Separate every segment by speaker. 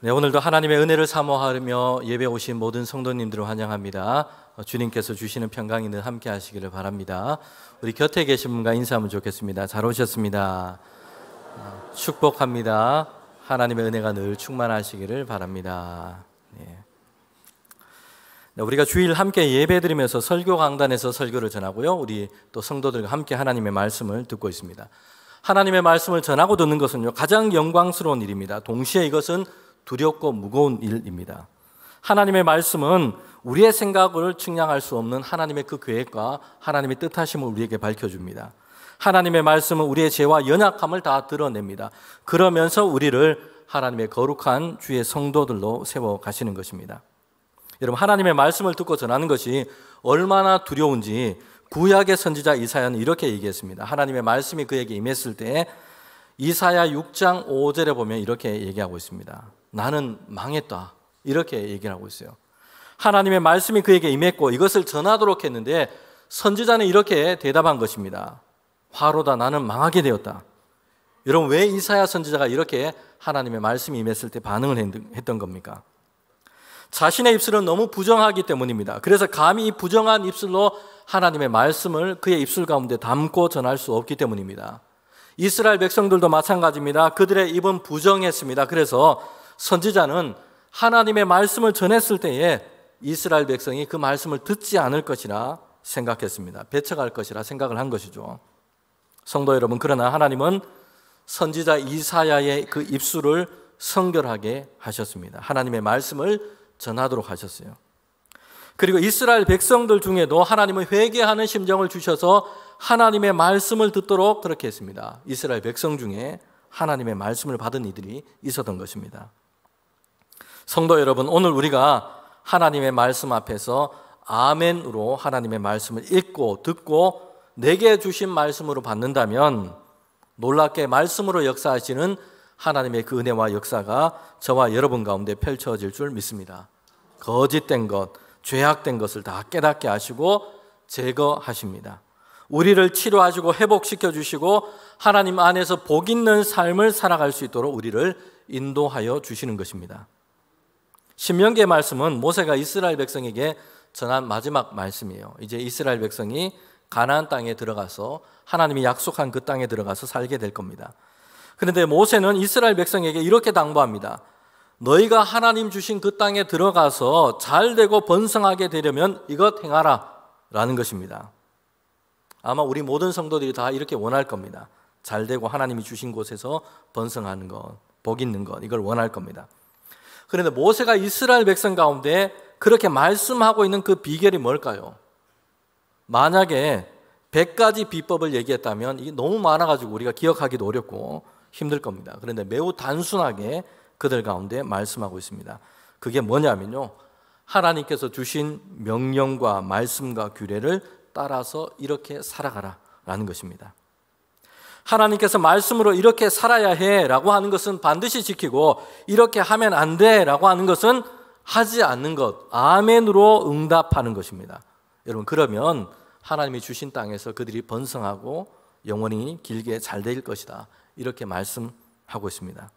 Speaker 1: 네, 오늘도 하나님의 은혜를 사모하며 예배 오신 모든 성도님들을 환영합니다. 주님께서 주시는 평강이 늘 함께 하시기를 바랍니다. 우리 곁에 계신 분과 인사하면 좋겠습니다. 잘 오셨습니다. 축복합니다. 하나님의 은혜가 늘 충만하시기를 바랍니다. 네. 우리가 주일 함께 예배드리면서 설교 강단에서 설교를 전하고요, 우리 또 성도들과 함께 하나님의 말씀을 듣고 있습니다. 하나님의 말씀을 전하고 듣는 것은요, 가장 영광스러운 일입니다. 동시에 이것은 두렵고 무거운 일입니다. 하나님의 말씀은 우리의 생각을 측량할 수 없는 하나님의 그 계획과 하나님의 뜻하심을 우리에게 밝혀줍니다. 하나님의 말씀은 우리의 죄와 연약함을 다 드러냅니다. 그러면서 우리를 하나님의 거룩한 주의 성도들로 세워가시는 것입니다. 여러분, 하나님의 말씀을 듣고 전하는 것이 얼마나 두려운지 구약의 선지자 이사야는 이렇게 얘기했습니다. 하나님의 말씀이 그에게 임했을 때 이사야 6장 5절에 보면 이렇게 얘기하고 있습니다. 나는 망했다, 이렇게 얘기를 하고 있어요. 하나님의 말씀이 그에게 임했고 이것을 전하도록 했는데 선지자는 이렇게 대답한 것입니다. 화로다, 나는 망하게 되었다. 여러분, 왜 이사야 선지자가 이렇게 하나님의 말씀이 임했을 때 반응을 했던 겁니까? 자신의 입술은 너무 부정하기 때문입니다. 그래서 감히 이 부정한 입술로 하나님의 말씀을 그의 입술 가운데 담고 전할 수 없기 때문입니다. 이스라엘 백성들도 마찬가지입니다. 그들의 입은 부정했습니다. 그래서 선지자는 하나님의 말씀을 전했을 때에 이스라엘 백성이 그 말씀을 듣지 않을 것이라 생각했습니다. 배척할 것이라 생각을 한 것이죠. 성도 여러분, 그러나 하나님은 선지자 이사야의 그 입술을 성결하게 하셨습니다. 하나님의 말씀을 전하도록 하셨어요. 그리고 이스라엘 백성들 중에도 하나님은 회개하는 심정을 주셔서 하나님의 말씀을 듣도록 그렇게 했습니다. 이스라엘 백성 중에 하나님의 말씀을 받은 이들이 있었던 것입니다. 성도 여러분, 오늘 우리가 하나님의 말씀 앞에서 아멘으로 하나님의 말씀을 읽고 듣고 내게 주신 말씀으로 받는다면 놀랍게 말씀으로 역사하시는 하나님의 그 은혜와 역사가 저와 여러분 가운데 펼쳐질 줄 믿습니다. 거짓된 것, 죄악된 것을 다 깨닫게 하시고 제거하십니다. 우리를 치료하시고 회복시켜 주시고 하나님 안에서 복 있는 삶을 살아갈 수 있도록 우리를 인도하여 주시는 것입니다. 신명기의 말씀은 모세가 이스라엘 백성에게 전한 마지막 말씀이에요. 이제 이스라엘 백성이 가나안 땅에 들어가서 하나님이 약속한 그 땅에 들어가서 살게 될 겁니다. 그런데 모세는 이스라엘 백성에게 이렇게 당부합니다. 너희가 하나님 주신 그 땅에 들어가서 잘되고 번성하게 되려면 이것 행하라 라는 것입니다. 아마 우리 모든 성도들이 다 이렇게 원할 겁니다. 잘되고 하나님이 주신 곳에서 번성하는 것, 복 있는 것, 이걸 원할 겁니다. 그런데 모세가 이스라엘 백성 가운데 그렇게 말씀하고 있는 그 비결이 뭘까요? 만약에 100가지 비법을 얘기했다면 이게 너무 많아가지고 우리가 기억하기도 어렵고 힘들 겁니다. 그런데 매우 단순하게 그들 가운데 말씀하고 있습니다. 그게 뭐냐면요, 하나님께서 주신 명령과 말씀과 규례를 따라서 이렇게 살아가라 라는 것입니다. 하나님께서 말씀으로 이렇게 살아야 해 라고 하는 것은 반드시 지키고 이렇게 하면 안 돼 라고 하는 것은 하지 않는 것, 아멘으로 응답하는 것입니다. 여러분, 그러면 하나님이 주신 땅에서 그들이 번성하고 영원히 길게 잘 될 것이다, 이렇게 말씀하고 있습니다.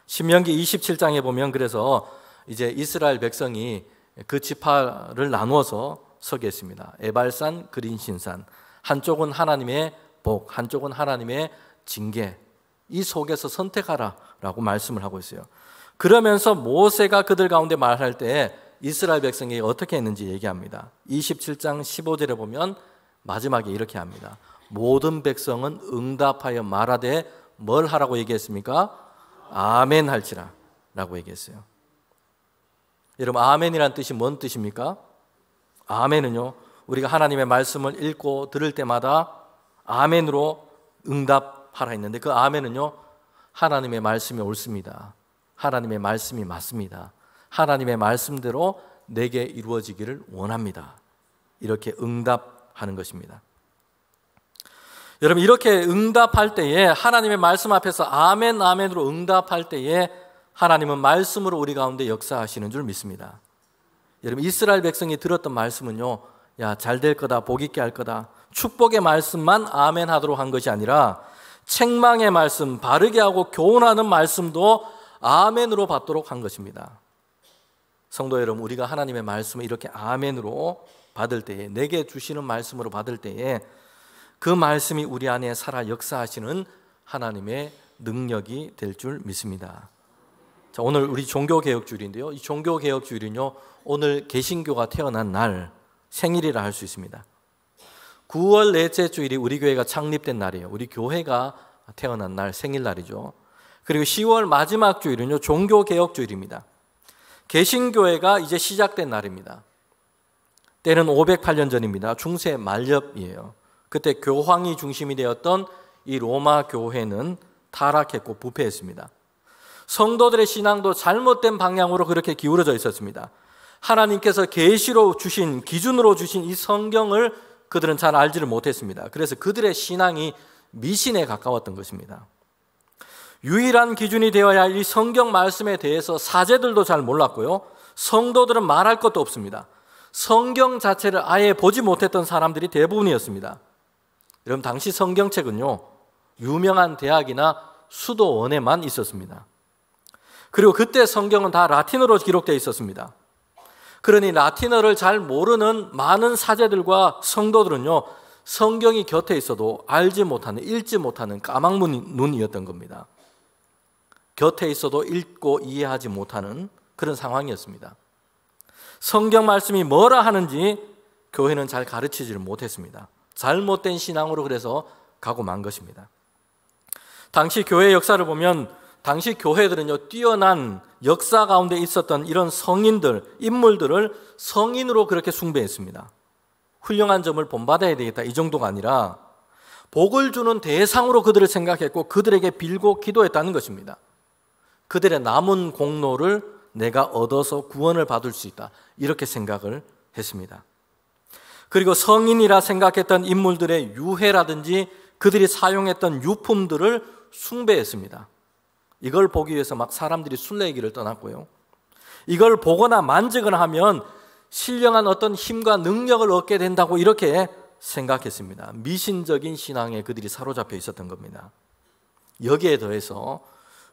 Speaker 1: 신명기 27장에 보면 그래서 이제 이스라엘 백성이 그 지파를 나누어서 서게 했습니다. 에발산, 그린신산, 한쪽은 하나님의 복, 한쪽은 하나님의 징계, 이 속에서 선택하라 라고 말씀을 하고 있어요. 그러면서 모세가 그들 가운데 말할 때 이스라엘 백성이 어떻게 했는지 얘기합니다. 27장 15절에 보면 마지막에 이렇게 합니다. 모든 백성은 응답하여 말하되 뭘 하라고 얘기했습니까? 아멘 할지라 라고 얘기했어요. 여러분, 아멘이란 뜻이 뭔 뜻입니까? 아멘은요, 우리가 하나님의 말씀을 읽고 들을 때마다 아멘으로 응답하라 했는데 그 아멘은요, 하나님의 말씀이 옳습니다. 하나님의 말씀이 맞습니다. 하나님의 말씀대로 내게 이루어지기를 원합니다. 이렇게 응답하는 것입니다. 여러분, 이렇게 응답할 때에 하나님의 말씀 앞에서 아멘, 아멘으로 응답할 때에 하나님은 말씀으로 우리 가운데 역사하시는 줄 믿습니다. 여러분, 이스라엘 백성이 들었던 말씀은요, 야, 잘 될 거다, 복 있게 할 거다, 축복의 말씀만 아멘 하도록 한 것이 아니라 책망의 말씀, 바르게 하고 교훈하는 말씀도 아멘으로 받도록 한 것입니다. 성도 여러분, 우리가 하나님의 말씀을 이렇게 아멘으로 받을 때에, 내게 주시는 말씀으로 받을 때에 그 말씀이 우리 안에 살아 역사하시는 하나님의 능력이 될 줄 믿습니다. 자, 오늘 우리 종교개혁주일인데요. 이 종교개혁주일은요, 오늘 개신교가 태어난 날 생일이라 할 수 있습니다. 9월 넷째 주일이 우리 교회가 창립된 날이에요. 우리 교회가 태어난 날 생일날이죠. 그리고 10월 마지막 주일은요, 종교개혁주일입니다. 개신교회가 이제 시작된 날입니다. 때는 508년 전입니다. 중세 말엽이에요. 그때 교황이 중심이 되었던 이 로마 교회는 타락했고 부패했습니다. 성도들의 신앙도 잘못된 방향으로 그렇게 기울어져 있었습니다. 하나님께서 계시로 주신, 기준으로 주신 이 성경을 그들은 잘 알지를 못했습니다. 그래서 그들의 신앙이 미신에 가까웠던 것입니다. 유일한 기준이 되어야 할 이 성경 말씀에 대해서 사제들도 잘 몰랐고요, 성도들은 말할 것도 없습니다. 성경 자체를 아예 보지 못했던 사람들이 대부분이었습니다. 여러분, 당시 성경책은요, 유명한 대학이나 수도원에만 있었습니다. 그리고 그때 성경은 다 라틴어로 기록되어 있었습니다. 그러니 라틴어를 잘 모르는 많은 사제들과 성도들은요, 성경이 곁에 있어도 알지 못하는, 읽지 못하는 까막눈이었던 겁니다. 곁에 있어도 읽고 이해하지 못하는 그런 상황이었습니다. 성경 말씀이 뭐라 하는지 교회는 잘 가르치지를 못했습니다. 잘못된 신앙으로 그래서 가고 만 것입니다. 당시 교회 역사를 보면 당시 교회들은요, 뛰어난 역사 가운데 있었던 이런 성인들, 인물들을 성인으로 그렇게 숭배했습니다. 훌륭한 점을 본받아야 되겠다, 이 정도가 아니라 복을 주는 대상으로 그들을 생각했고 그들에게 빌고 기도했다는 것입니다. 그들의 남은 공로를 내가 얻어서 구원을 받을 수 있다, 이렇게 생각을 했습니다. 그리고 성인이라 생각했던 인물들의 유해라든지 그들이 사용했던 유품들을 숭배했습니다. 이걸 보기 위해서 막 사람들이 순례길을 떠났고요, 이걸 보거나 만지거나 하면 신령한 어떤 힘과 능력을 얻게 된다고 이렇게 생각했습니다. 미신적인 신앙에 그들이 사로잡혀 있었던 겁니다. 여기에 더해서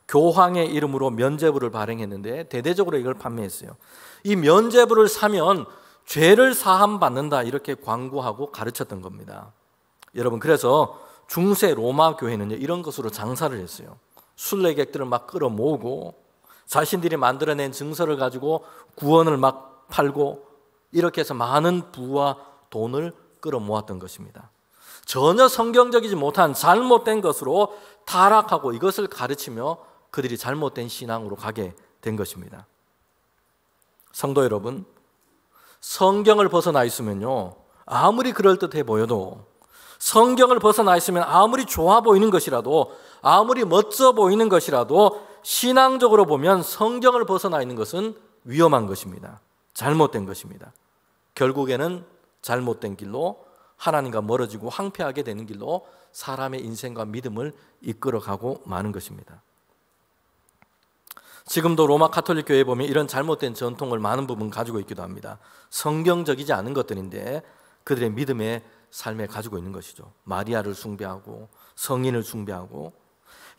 Speaker 1: 교황의 이름으로 면죄부를 발행했는데 대대적으로 이걸 판매했어요. 이 면죄부를 사면 죄를 사함 받는다, 이렇게 광고하고 가르쳤던 겁니다. 여러분, 그래서 중세 로마 교회는요, 이런 것으로 장사를 했어요. 순례객들을 막 끌어모으고 자신들이 만들어낸 증서를 가지고 구원을 막 팔고 이렇게 해서 많은 부와 돈을 끌어모았던 것입니다. 전혀 성경적이지 못한 잘못된 것으로 타락하고 이것을 가르치며 그들이 잘못된 신앙으로 가게 된 것입니다. 성도 여러분, 성경을 벗어나 있으면요, 아무리 그럴듯해 보여도, 성경을 벗어나 있으면 아무리 좋아 보이는 것이라도, 아무리 멋져 보이는 것이라도 신앙적으로 보면 성경을 벗어나 있는 것은 위험한 것입니다. 잘못된 것입니다. 결국에는 잘못된 길로, 하나님과 멀어지고 황폐하게 되는 길로 사람의 인생과 믿음을 이끌어가고 마는 것입니다. 지금도 로마 가톨릭 교회에 보면 이런 잘못된 전통을 많은 부분 가지고 있기도 합니다. 성경적이지 않은 것들인데 그들의 믿음의 삶에 가지고 있는 것이죠. 마리아를 숭배하고 성인을 숭배하고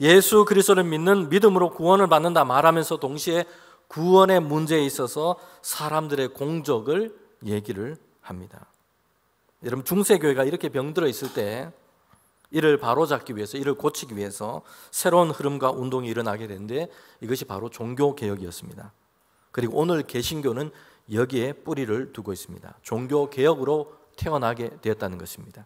Speaker 1: 예수 그리스도를 믿는 믿음으로 구원을 받는다 말하면서 동시에 구원의 문제에 있어서 사람들의 공적을 얘기를 합니다. 여러분, 중세교회가 이렇게 병들어 있을 때 이를 바로잡기 위해서, 이를 고치기 위해서 새로운 흐름과 운동이 일어나게 되는데 이것이 바로 종교개혁이었습니다. 그리고 오늘 개신교는 여기에 뿌리를 두고 있습니다. 종교개혁으로 태어나게 되었다는 것입니다.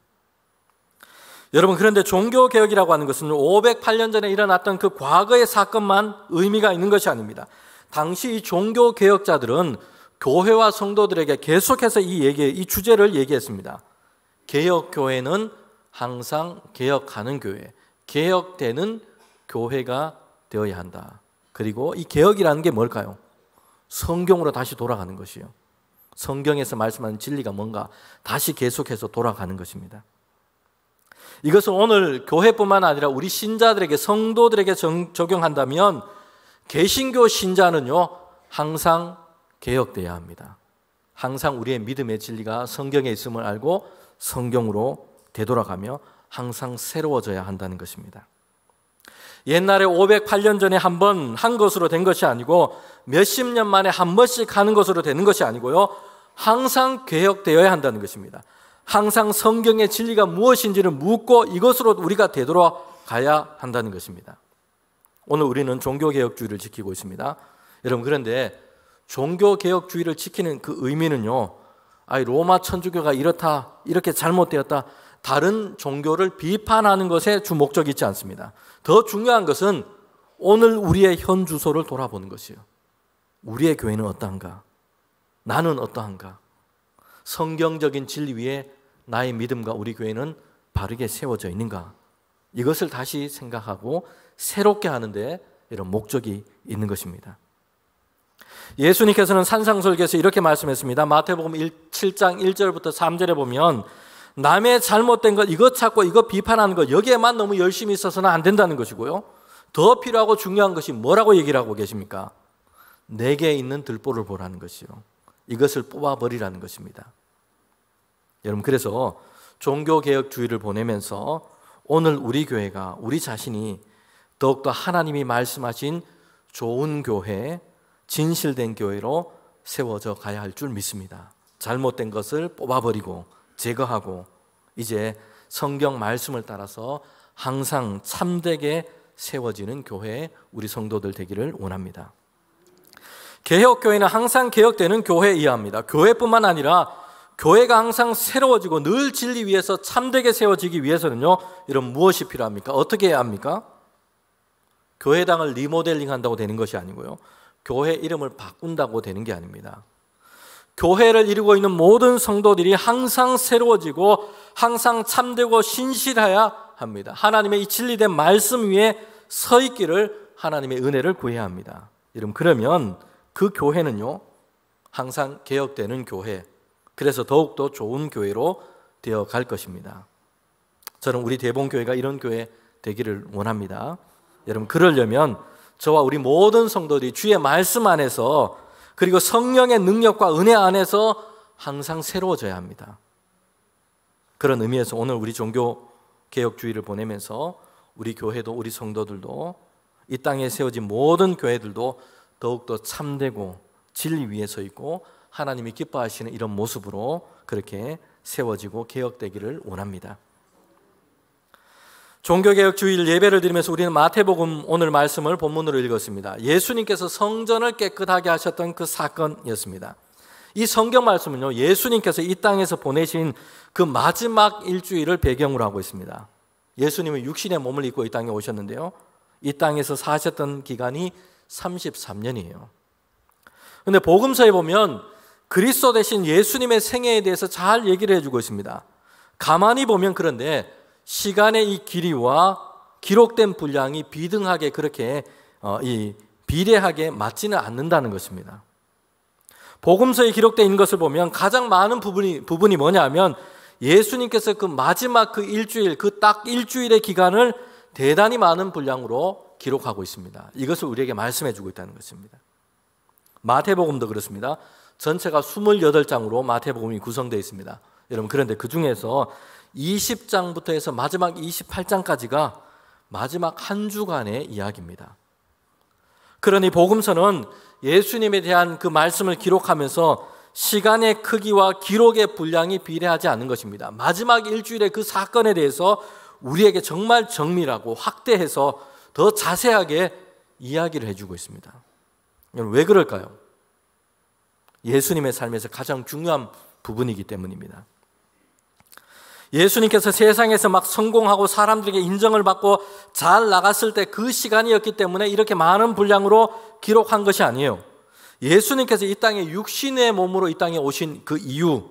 Speaker 1: 여러분, 그런데 종교개혁이라고 하는 것은 508년 전에 일어났던 그 과거의 사건만 의미가 있는 것이 아닙니다. 당시 이 종교개혁자들은 교회와 성도들에게 계속해서 이 주제를 얘기했습니다. 개혁교회는 항상 개혁하는 교회, 개혁되는 교회가 되어야 한다. 그리고 이 개혁이라는 게 뭘까요? 성경으로 다시 돌아가는 것이요. 성경에서 말씀하는 진리가 뭔가 다시 계속해서 돌아가는 것입니다. 이것은 오늘 교회뿐만 아니라 우리 신자들에게, 성도들에게 적용한다면 개신교 신자는요, 항상 개혁돼야 합니다. 항상 우리의 믿음의 진리가 성경에 있음을 알고 성경으로 되돌아가며 항상 새로워져야 한다는 것입니다. 옛날에 508년 전에 한 번 한 것으로 된 것이 아니고 몇십 년 만에 한 번씩 하는 것으로 되는 것이 아니고요. 항상 개혁되어야 한다는 것입니다. 항상 성경의 진리가 무엇인지를 묻고 이것으로 우리가 되돌아가야 한다는 것입니다. 오늘 우리는 종교개혁주의를 지키고 있습니다. 여러분, 그런데 종교개혁주의를 지키는 그 의미는요, 로마 천주교가 이렇다, 이렇게 잘못되었다, 다른 종교를 비판하는 것에 주 목적이 있지 않습니다. 더 중요한 것은 오늘 우리의 현 주소를 돌아보는 것이에요. 우리의 교회는 어떠한가? 나는 어떠한가? 성경적인 진리 위에 나의 믿음과 우리 교회는 바르게 세워져 있는가? 이것을 다시 생각하고 새롭게 하는데 이런 목적이 있는 것입니다. 예수님께서는 산상설교에서 이렇게 말씀했습니다. 마태복음 7장 1절부터 3절에 보면 남의 잘못된 것 이것 찾고 이것 비판하는 것 여기에만 너무 열심히 있어서는 안 된다는 것이고요. 더 필요하고 중요한 것이 뭐라고 얘기를 하고 계십니까? 내게 있는 들보를 보라는 것이요. 이것을 뽑아버리라는 것입니다. 여러분, 그래서 종교개혁주의를 보내면서 오늘 우리 교회가 우리 자신이 더욱더 하나님이 말씀하신 좋은 교회, 진실된 교회로 세워져 가야 할 줄 믿습니다. 잘못된 것을 뽑아버리고 제거하고 이제 성경 말씀을 따라서 항상 참되게 세워지는 교회 우리 성도들 되기를 원합니다. 개혁교회는 항상 개혁되는 교회에 의합니다. 교회뿐만 아니라 교회가 항상 새로워지고 늘 진리 위에서 참되게 세워지기 위해서는요, 이런 무엇이 필요합니까? 어떻게 해야 합니까? 교회당을 리모델링 한다고 되는 것이 아니고요, 교회 이름을 바꾼다고 되는 게 아닙니다. 교회를 이루고 있는 모든 성도들이 항상 새로워지고 항상 참되고 신실해야 합니다. 하나님의 이 진리된 말씀 위에 서 있기를 하나님의 은혜를 구해야 합니다. 여러분, 그러면 그 교회는요, 항상 개혁되는 교회, 그래서 더욱더 좋은 교회로 되어 갈 것입니다. 저는 우리 대봉교회가 이런 교회 되기를 원합니다. 여러분, 그러려면 저와 우리 모든 성도들이 주의 말씀 안에서 그리고 성령의 능력과 은혜 안에서 항상 새로워져야 합니다. 그런 의미에서 오늘 우리 종교개혁주의를 보내면서 우리 교회도 우리 성도들도 이 땅에 세워진 모든 교회들도 더욱더 참되고 진리 위에 서 있고 하나님이 기뻐하시는 이런 모습으로 그렇게 세워지고 개혁되기를 원합니다. 종교개혁주일 예배를 드리면서 우리는 마태복음 오늘 말씀을 본문으로 읽었습니다. 예수님께서 성전을 깨끗하게 하셨던 그 사건이었습니다. 이 성경 말씀은요, 예수님께서 이 땅에서 보내신 그 마지막 일주일을 배경으로 하고 있습니다. 예수님은 육신의 몸을 입고 이 땅에 오셨는데요, 이 땅에서 사셨던 기간이 33년이에요. 그런데 복음서에 보면 그리스도 대신 예수님의 생애에 대해서 잘 얘기를 해주고 있습니다. 가만히 보면 그런데 시간의 이 길이와 기록된 분량이 비등하게 그렇게 비례하게 맞지는 않는다는 것입니다. 복음서에 기록되어 있는 것을 보면 가장 많은 부분이 뭐냐면 예수님께서 그 마지막 그 일주일, 그 딱 일주일의 기간을 대단히 많은 분량으로 기록하고 있습니다. 이것을 우리에게 말씀해 주고 있다는 것입니다. 마태복음도 그렇습니다. 전체가 28장으로 마태복음이 구성되어 있습니다. 여러분, 그런데 그 중에서 20장부터 해서 마지막 28장까지가 마지막 한 주간의 이야기입니다. 그러니 복음서는 예수님에 대한 그 말씀을 기록하면서 시간의 크기와 기록의 분량이 비례하지 않는 것입니다. 마지막 일주일의 그 사건에 대해서 우리에게 정말 정밀하고 확대해서 더 자세하게 이야기를 해주고 있습니다. 왜 그럴까요? 예수님의 삶에서 가장 중요한 부분이기 때문입니다. 예수님께서 세상에서 막 성공하고 사람들에게 인정을 받고 잘 나갔을 때 그 시간이었기 때문에 이렇게 많은 분량으로 기록한 것이 아니에요. 예수님께서 이 땅에 육신의 몸으로 이 땅에 오신 그 이유,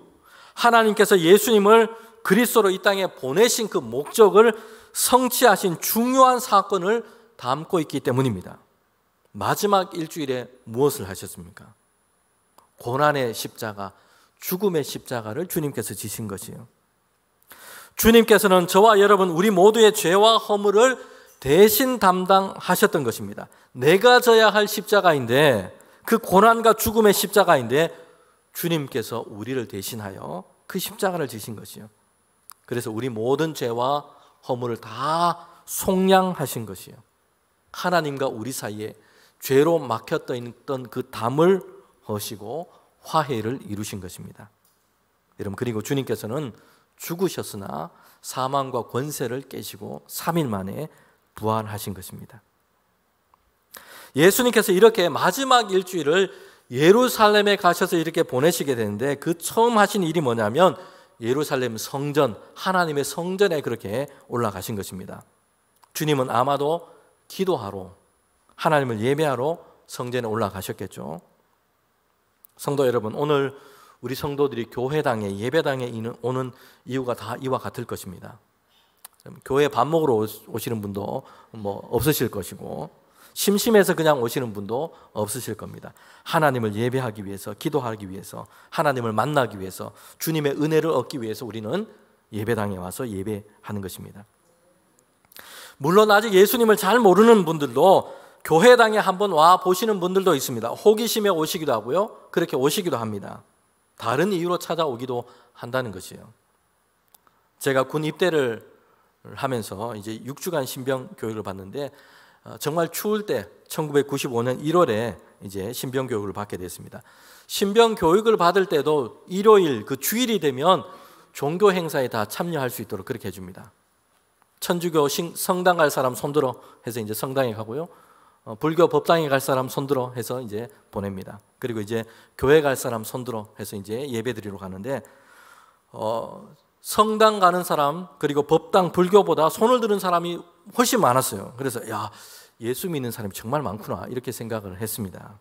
Speaker 1: 하나님께서 예수님을 그리스도로 이 땅에 보내신 그 목적을 성취하신 중요한 사건을 담고 있기 때문입니다. 마지막 일주일에 무엇을 하셨습니까? 고난의 십자가, 죽음의 십자가를 주님께서 지신 것이에요. 주님께서는 저와 여러분 우리 모두의 죄와 허물을 대신 담당하셨던 것입니다. 내가 져야 할 십자가인데, 그 고난과 죽음의 십자가인데 주님께서 우리를 대신하여 그 십자가를 지신 것이요. 그래서 우리 모든 죄와 허물을 다 속량하신 것이요. 하나님과 우리 사이에 죄로 막혔던 그 담을 허시고 화해를 이루신 것입니다. 여러분, 그리고 주님께서는 죽으셨으나 사망과 권세를 깨시고 3일 만에 부활하신 것입니다. 예수님께서 이렇게 마지막 일주일을 예루살렘에 가셔서 이렇게 보내시게 되는데, 그 처음 하신 일이 뭐냐면 예루살렘 성전, 하나님의 성전에 그렇게 올라가신 것입니다. 주님은 아마도 기도하러, 하나님을 예배하러 성전에 올라가셨겠죠. 성도 여러분, 오늘 우리 성도들이 교회당에, 예배당에 오는 이유가 다 이와 같을 것입니다. 교회 밥 먹으러 오시는 분도 없으실 것이고, 심심해서 그냥 오시는 분도 없으실 겁니다. 하나님을 예배하기 위해서, 기도하기 위해서, 하나님을 만나기 위해서, 주님의 은혜를 얻기 위해서 우리는 예배당에 와서 예배하는 것입니다. 물론 아직 예수님을 잘 모르는 분들도 교회당에 한번 와 보시는 분들도 있습니다. 호기심에 오시기도 하고요, 그렇게 오시기도 합니다. 다른 이유로 찾아오기도 한다는 것이에요. 제가 군 입대를 하면서 이제 6주간 신병 교육을 받는데, 정말 추울 때 1995년 1월에 이제 신병 교육을 받게 됐습니다. 신병 교육을 받을 때도 일요일 그 주일이 되면 종교 행사에 다 참여할 수 있도록 그렇게 해줍니다. 천주교 성당 갈 사람 손들어 해서 이제 성당에 가고요, 불교 법당에 갈 사람 손들어 해서 이제 보냅니다. 그리고 이제 교회 갈 사람 손들어 해서 이제 예배드리러 가는데, 성당 가는 사람, 그리고 법당, 불교보다 손을 드는 사람이 훨씬 많았어요. 그래서 야, 예수 믿는 사람이 정말 많구나, 이렇게 생각을 했습니다.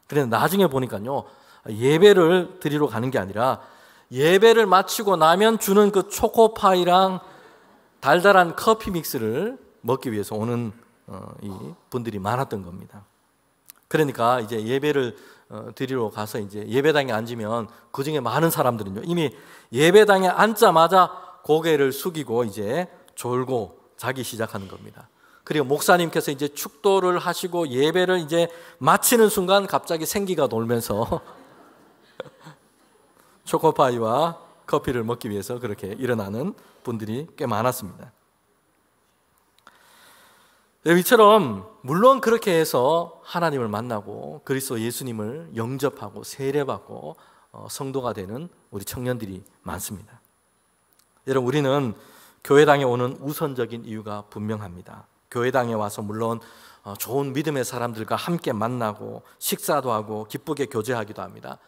Speaker 1: 그런데 나중에 보니까요, 예배를 드리러 가는 게 아니라 예배를 마치고 나면 주는 그 초코파이랑 달달한 커피 믹스를 먹기 위해서 오는 이 분들이 많았던 겁니다. 그러니까 이제 예배를 드리러 가서 이제 예배당에 앉으면 그 중에 많은 사람들은요, 이미 예배당에 앉자마자 고개를 숙이고 이제 졸고 자기 시작하는 겁니다. 그리고 목사님께서 이제 축도를 하시고 예배를 이제 마치는 순간 갑자기 생기가 돌면서 초코파이와 커피를 먹기 위해서 그렇게 일어나는 분들이 꽤 많았습니다. 이처럼 물론 그렇게 해서 하나님을 만나고 그리스도 예수님을 영접하고 세례받고 성도가 되는 우리 청년들이 많습니다. 여러분, 우리는 교회당에 오는 우선적인 이유가 분명합니다. 교회당에 와서 물론 좋은 믿음의 사람들과 함께 만나고 식사도 하고 기쁘게 교제하기도 합니다.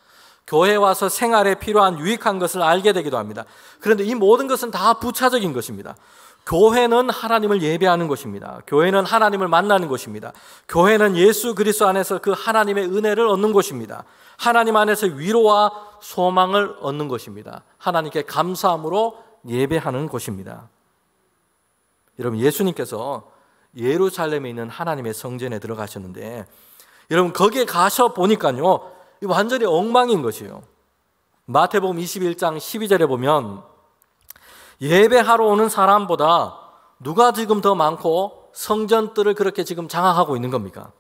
Speaker 1: 교회에 와서 생활에 필요한 유익한 것을 알게 되기도 합니다. 그런데 이 모든 것은 다 부차적인 것입니다. 교회는 하나님을 예배하는 것입니다. 교회는 하나님을 만나는 것입니다. 교회는 예수 그리스도 안에서 그 하나님의 은혜를 얻는 곳입니다. 하나님 안에서 위로와 소망을 얻는 것입니다. 하나님께 감사함으로 예배하는 곳입니다. 여러분, 예수님께서 예루살렘에 있는 하나님의 성전에 들어가셨는데, 여러분 거기에 가셔 보니까요, 완전히 엉망인 것이에요. 마태복음 21장 12절에 보면 예배하러 오는 사람보다 누가 지금 더 많고 성전들을 그렇게 지금 장악하고 있는 겁니까?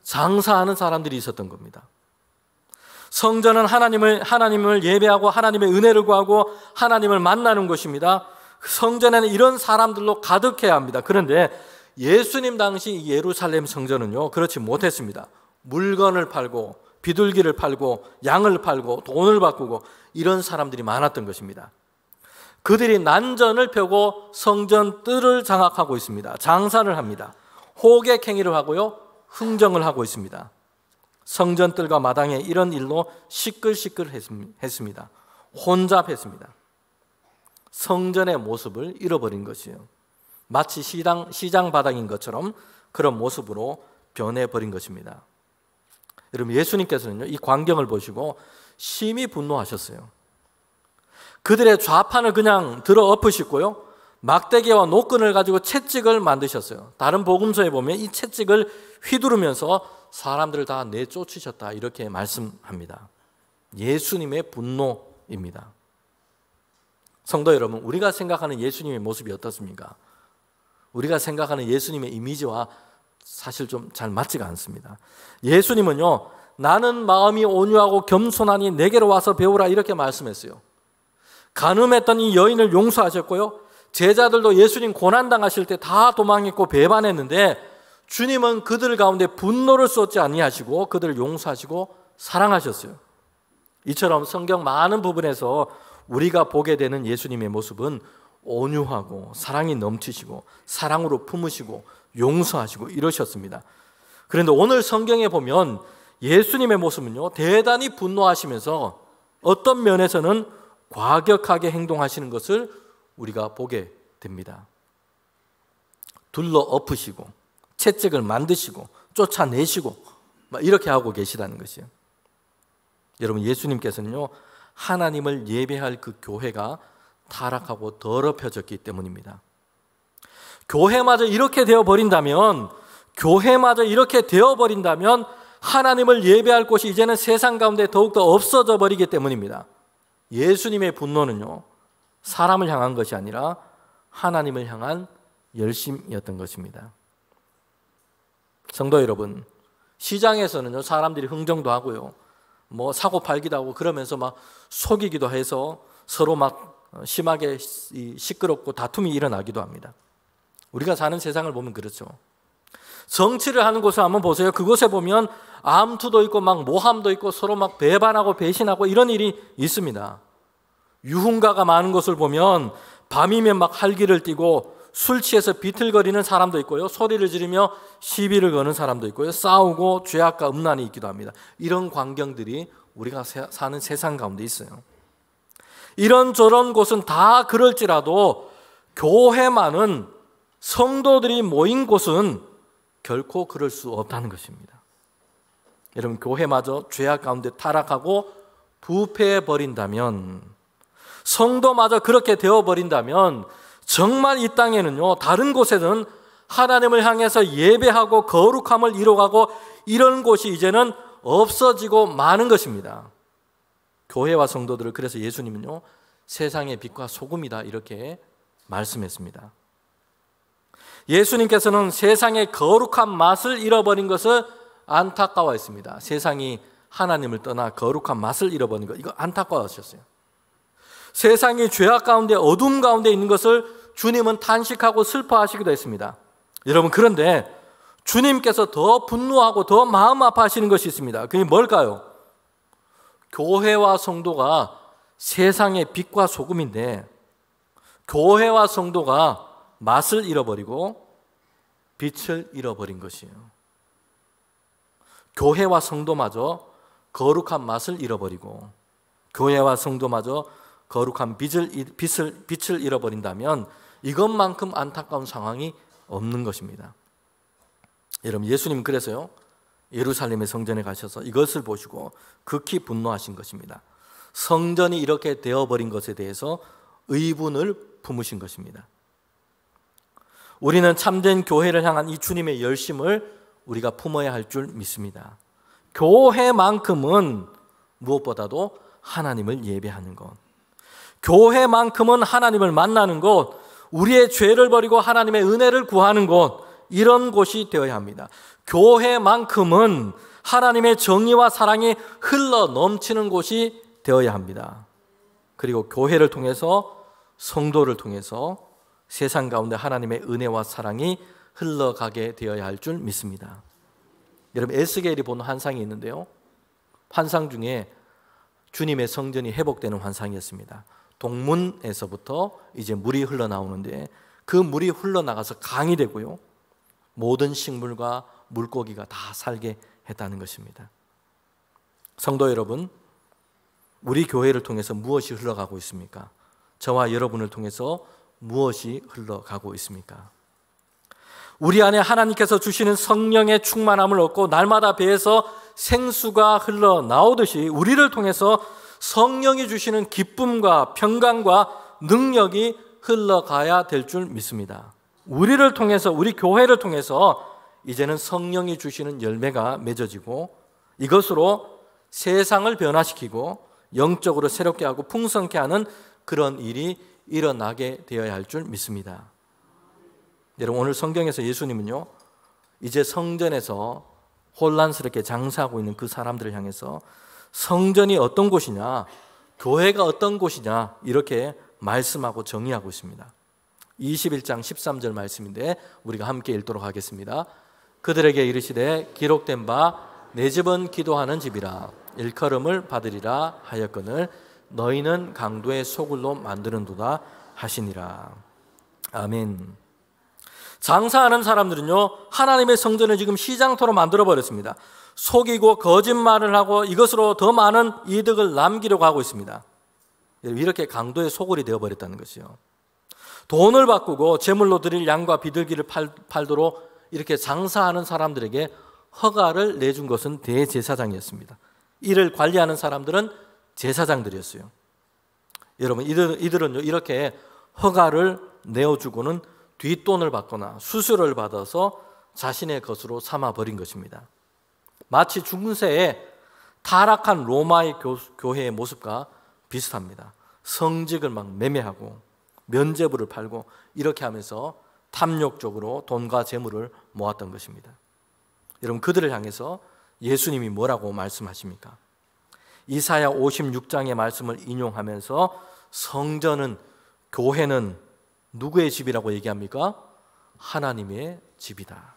Speaker 1: 장사하는 사람들이 있었던 겁니다. 성전은 하나님을 예배하고 하나님의 은혜를 구하고 하나님을 만나는 곳입니다. 성전에는 이런 사람들로 가득해야 합니다. 그런데 예수님 당시 예루살렘 성전은요, 그렇지 못했습니다. 물건을 팔고 비둘기를 팔고 양을 팔고 돈을 바꾸고 이런 사람들이 많았던 것입니다. 그들이 난전을 펴고 성전 뜰을 장악하고 있습니다. 장사를 합니다. 호객 행위를 하고요, 흥정을 하고 있습니다. 성전 뜰과 마당에 이런 일로 시끌시끌했습니다. 혼잡했습니다. 성전의 모습을 잃어버린 것이에요. 마치 시장 바닥인 것처럼 그런 모습으로 변해버린 것입니다. 여러분, 예수님께서는요, 이 광경을 보시고 심히 분노하셨어요. 그들의 좌판을 그냥 들어 엎으시고요, 막대기와 노끈을 가지고 채찍을 만드셨어요. 다른 복음서에 보면 이 채찍을 휘두르면서 사람들을 다 내쫓으셨다, 이렇게 말씀합니다. 예수님의 분노입니다. 성도 여러분, 우리가 생각하는 예수님의 모습이 어떻습니까? 우리가 생각하는 예수님의 이미지와 사실 좀 잘 맞지가 않습니다. 예수님은요, 나는 마음이 온유하고 겸손하니 내게로 와서 배우라, 이렇게 말씀했어요. 간음했던 이 여인을 용서하셨고요, 제자들도 예수님 고난당하실 때 다 도망했고 배반했는데 주님은 그들 가운데 분노를 쏟지 아니하시고 그들을 용서하시고 사랑하셨어요. 이처럼 성경 많은 부분에서 우리가 보게 되는 예수님의 모습은 온유하고 사랑이 넘치시고 사랑으로 품으시고 용서하시고 이러셨습니다. 그런데 오늘 성경에 보면 예수님의 모습은요, 대단히 분노하시면서 어떤 면에서는 과격하게 행동하시는 것을 우리가 보게 됩니다. 둘러 엎으시고 채찍을 만드시고 쫓아내시고 이렇게 하고 계시다는 것이에요. 여러분, 예수님께서는요, 하나님을 예배할 그 교회가 타락하고 더럽혀졌기 때문입니다. 교회마저 이렇게 되어버린다면 하나님을 예배할 곳이 이제는 세상 가운데 더욱더 없어져 버리기 때문입니다. 예수님의 분노는요, 사람을 향한 것이 아니라 하나님을 향한 열심이었던 것입니다. 성도 여러분, 시장에서는요, 사람들이 흥정도 하고요, 사고 팔기도 하고 그러면서 막 속이기도 해서 서로 막 심하게 시끄럽고 다툼이 일어나기도 합니다. 우리가 사는 세상을 보면 그렇죠. 정치를 하는 곳을 한번 보세요. 그곳에 보면 암투도 있고 막 모함도 있고 서로 막 배반하고 배신하고 이런 일이 있습니다. 유흥가가 많은 곳을 보면 밤이면 막 활기를 띠고 술 취해서 비틀거리는 사람도 있고요, 소리를 지르며 시비를 거는 사람도 있고요, 싸우고 죄악과 음란이 있기도 합니다. 이런 광경들이 우리가 사는 세상 가운데 있어요. 이런저런 곳은 다 그럴지라도 교회만은, 성도들이 모인 곳은 결코 그럴 수 없다는 것입니다. 여러분, 교회마저 죄악 가운데 타락하고 부패해버린다면, 성도마저 그렇게 되어버린다면 정말 이 땅에는요, 다른 곳에는 하나님을 향해서 예배하고 거룩함을 이뤄가고 이런 곳이 이제는 없어지고 마는 것입니다. 교회와 성도들을 그래서 예수님은요, 세상의 빛과 소금이다 이렇게 말씀했습니다. 예수님께서는 세상의 거룩한 맛을 잃어버린 것을 안타까워했습니다. 세상이 하나님을 떠나 거룩한 맛을 잃어버린 것, 이거 안타까워하셨어요. 세상이 죄악 가운데 어둠 가운데 있는 것을 주님은 탄식하고 슬퍼하시기도 했습니다. 여러분, 그런데 주님께서 더 분노하고 더 마음 아파하시는 것이 있습니다. 그게 뭘까요? 교회와 성도가 세상의 빛과 소금인데 교회와 성도가 맛을 잃어버리고 빛을 잃어버린 것이에요. 교회와 성도마저 거룩한 맛을 잃어버리고 교회와 성도마저 거룩한 빛을 잃어버린다면 이것만큼 안타까운 상황이 없는 것입니다. 여러분, 예수님 그래서요, 예루살렘의 성전에 가셔서 이것을 보시고 극히 분노하신 것입니다. 성전이 이렇게 되어버린 것에 대해서 의분을 품으신 것입니다. 우리는 참된 교회를 향한 이 주님의 열심을 우리가 품어야 할 줄 믿습니다. 교회만큼은 무엇보다도 하나님을 예배하는 것, 교회만큼은 하나님을 만나는 곳, 우리의 죄를 버리고 하나님의 은혜를 구하는 곳, 이런 곳이 되어야 합니다. 교회만큼은 하나님의 정의와 사랑이 흘러 넘치는 곳이 되어야 합니다. 그리고 교회를 통해서, 성도를 통해서 세상 가운데 하나님의 은혜와 사랑이 흘러가게 되어야 할 줄 믿습니다. 여러분, 에스겔이 본 환상이 있는데요, 환상 중에 주님의 성전이 회복되는 환상이었습니다. 동문에서부터 이제 물이 흘러나오는데 그 물이 흘러나가서 강이 되고요, 모든 식물과 물고기가 다 살게 했다는 것입니다. 성도 여러분, 우리 교회를 통해서 무엇이 흘러가고 있습니까? 저와 여러분을 통해서 무엇이 흘러가고 있습니까? 우리 안에 하나님께서 주시는 성령의 충만함을 얻고 날마다 배에서 생수가 흘러나오듯이 우리를 통해서 성령이 주시는 기쁨과 평강과 능력이 흘러가야 될 줄 믿습니다. 우리를 통해서, 우리 교회를 통해서 이제는 성령이 주시는 열매가 맺어지고 이것으로 세상을 변화시키고 영적으로 새롭게 하고 풍성케 하는 그런 일이 일어나게 되어야 할 줄 믿습니다. 여러분, 오늘 성경에서 예수님은요, 이제 성전에서 혼란스럽게 장사하고 있는 그 사람들을 향해서 성전이 어떤 곳이냐, 교회가 어떤 곳이냐 이렇게 말씀하고 정의하고 있습니다. 21장 13절 말씀인데 우리가 함께 읽도록 하겠습니다. 그들에게 이르시되 기록된 바 내 집은 기도하는 집이라 일컬음을 받으리라 하였거늘 너희는 강도의 소굴로 만드는도다 하시니라. 아멘. 장사하는 사람들은요, 하나님의 성전을 지금 시장터로 만들어버렸습니다. 속이고 거짓말을 하고 이것으로 더 많은 이득을 남기려고 하고 있습니다. 이렇게 강도의 소굴이 되어버렸다는 것이요. 돈을 바꾸고 제물로 드릴 양과 비둘기를 팔도록 이렇게 장사하는 사람들에게 허가를 내준 것은 대제사장이었습니다. 이를 관리하는 사람들은 제사장들이었어요. 여러분, 이들은요, 이렇게 허가를 내어주고는 뒷돈을 받거나 수수료를 받아서 자신의 것으로 삼아버린 것입니다. 마치 중세의 타락한 로마의 교회의 모습과 비슷합니다. 성직을 막 매매하고 면죄부를 팔고 이렇게 하면서 탐욕적으로 돈과 재물을 모았던 것입니다. 여러분, 그들을 향해서 예수님이 뭐라고 말씀하십니까? 이사야 56장의 말씀을 인용하면서 성전은, 교회는 누구의 집이라고 얘기합니까? 하나님의 집이다.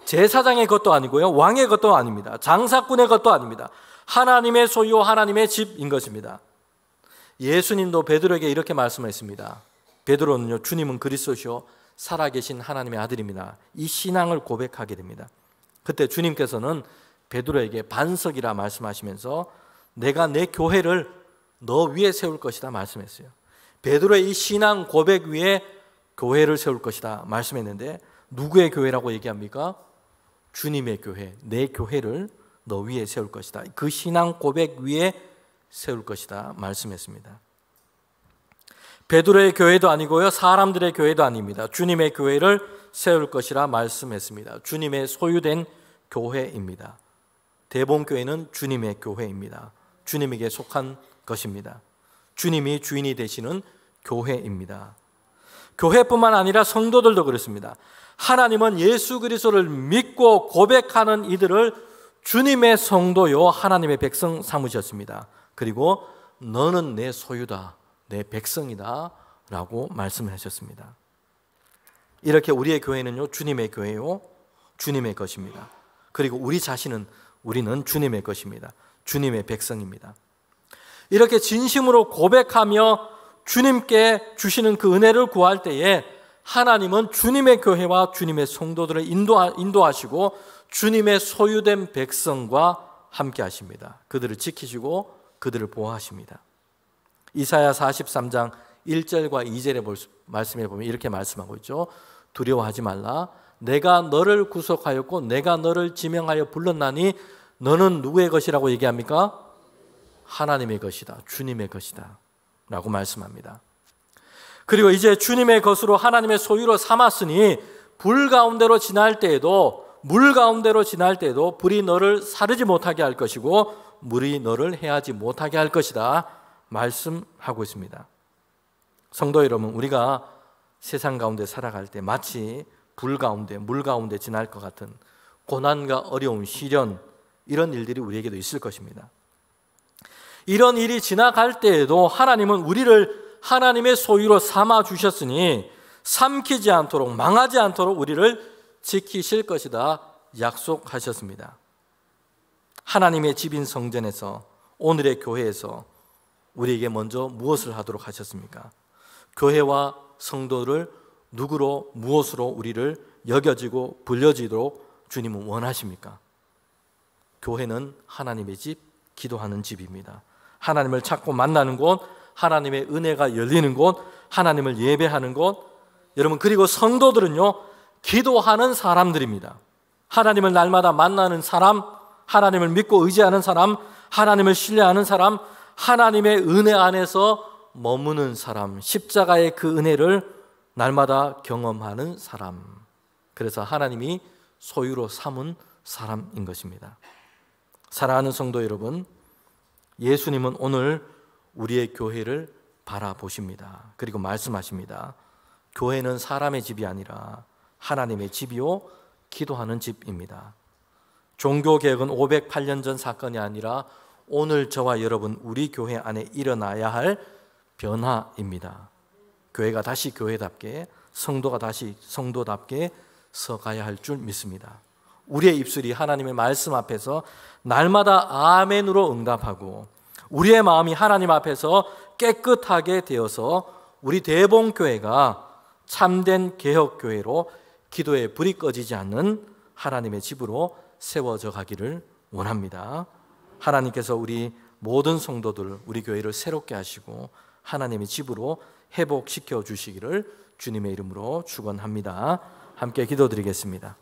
Speaker 1: 제사장의 것도 아니고요, 왕의 것도 아닙니다. 장사꾼의 것도 아닙니다. 하나님의 소유, 하나님의 집인 것입니다. 예수님도 베드로에게 이렇게 말씀했습니다. 베드로는요, 주님은 그리스도시요 살아계신 하나님의 아들입니다. 이 신앙을 고백하게 됩니다. 그때 주님께서는 베드로에게 반석이라 말씀하시면서 내가 내 교회를 너 위에 세울 것이다 말씀했어요. 베드로의 이 신앙 고백 위에 교회를 세울 것이다 말씀했는데 누구의 교회라고 얘기합니까? 주님의 교회, 내 교회를 너 위에 세울 것이다. 그 신앙 고백 위에 세울 것이다 말씀했습니다. 베드로의 교회도 아니고요, 사람들의 교회도 아닙니다. 주님의 교회를 세울 것이라 말씀했습니다. 주님의 소유된 교회입니다. 대본교회는 주님의 교회입니다. 주님에게 속한 것입니다. 주님이 주인이 되시는 교회입니다. 교회뿐만 아니라 성도들도 그렇습니다. 하나님은 예수 그리스도를 믿고 고백하는 이들을 주님의 성도요 하나님의 백성 삼으셨습니다. 그리고 너는 내 소유다, 내 백성이다 라고 말씀을 하셨습니다. 이렇게 우리의 교회는요, 주님의 교회요, 주님의 것입니다. 그리고 우리는 주님의 것입니다. 주님의 백성입니다. 이렇게 진심으로 고백하며 주님께 주시는 그 은혜를 구할 때에 하나님은 주님의 교회와 주님의 성도들을 인도하시고 주님의 소유된 백성과 함께 하십니다. 그들을 지키시고 그들을 보호하십니다. 이사야 43장 1절과 2절의 말씀에 보면 이렇게 말씀하고 있죠. 두려워하지 말라. 내가 너를 구속하였고 내가 너를 지명하여 불렀나니 너는 누구의 것이라고 얘기합니까? 하나님의 것이다. 주님의 것이다. 라고 말씀합니다. 그리고 이제 주님의 것으로 하나님의 소유로 삼았으니 불 가운데로 지날 때에도, 물 가운데로 지날 때에도 불이 너를 사르지 못하게 할 것이고 물이 너를 해하지 못하게 할 것이다 말씀하고 있습니다. 성도 여러분, 우리가 세상 가운데 살아갈 때 마치 불 가운데, 물 가운데 지날 것 같은 고난과 어려움, 시련, 이런 일들이 우리에게도 있을 것입니다. 이런 일이 지나갈 때에도 하나님은 우리를 하나님의 소유로 삼아 주셨으니 삼키지 않도록, 망하지 않도록 우리를 지키실 것이다 약속하셨습니다. 하나님의 집인 성전에서, 오늘의 교회에서 우리에게 먼저 무엇을 하도록 하셨습니까? 교회와 성도를 누구로, 무엇으로 우리를 여겨지고 불려지도록 주님은 원하십니까? 교회는 하나님의 집, 기도하는 집입니다. 하나님을 찾고 만나는 곳, 하나님의 은혜가 열리는 곳, 하나님을 예배하는 곳. 여러분, 그리고 성도들은요, 기도하는 사람들입니다. 하나님을 날마다 만나는 사람, 하나님을 믿고 의지하는 사람, 하나님을 신뢰하는 사람, 하나님의 은혜 안에서 머무는 사람, 십자가의 그 은혜를 날마다 경험하는 사람. 그래서 하나님이 소유로 삼은 사람인 것입니다. 사랑하는 성도 여러분, 예수님은 오늘 우리의 교회를 바라보십니다. 그리고 말씀하십니다. 교회는 사람의 집이 아니라 하나님의 집이요 기도하는 집입니다. 종교개혁은 508년 전 사건이 아니라 오늘 저와 여러분, 우리 교회 안에 일어나야 할 변화입니다. 교회가 다시 교회답게, 성도가 다시 성도답게 가야 할 줄 믿습니다. 우리의 입술이 하나님의 말씀 앞에서 날마다 아멘으로 응답하고 우리의 마음이 하나님 앞에서 깨끗하게 되어서 우리 대봉교회가 참된 개혁교회로 기도에 불이 꺼지지 않는 하나님의 집으로 세워져 가기를 원합니다. 하나님께서 우리 모든 성도들, 우리 교회를 새롭게 하시고 하나님의 집으로 회복시켜 주시기를 주님의 이름으로 축원합니다. 함께 기도드리겠습니다.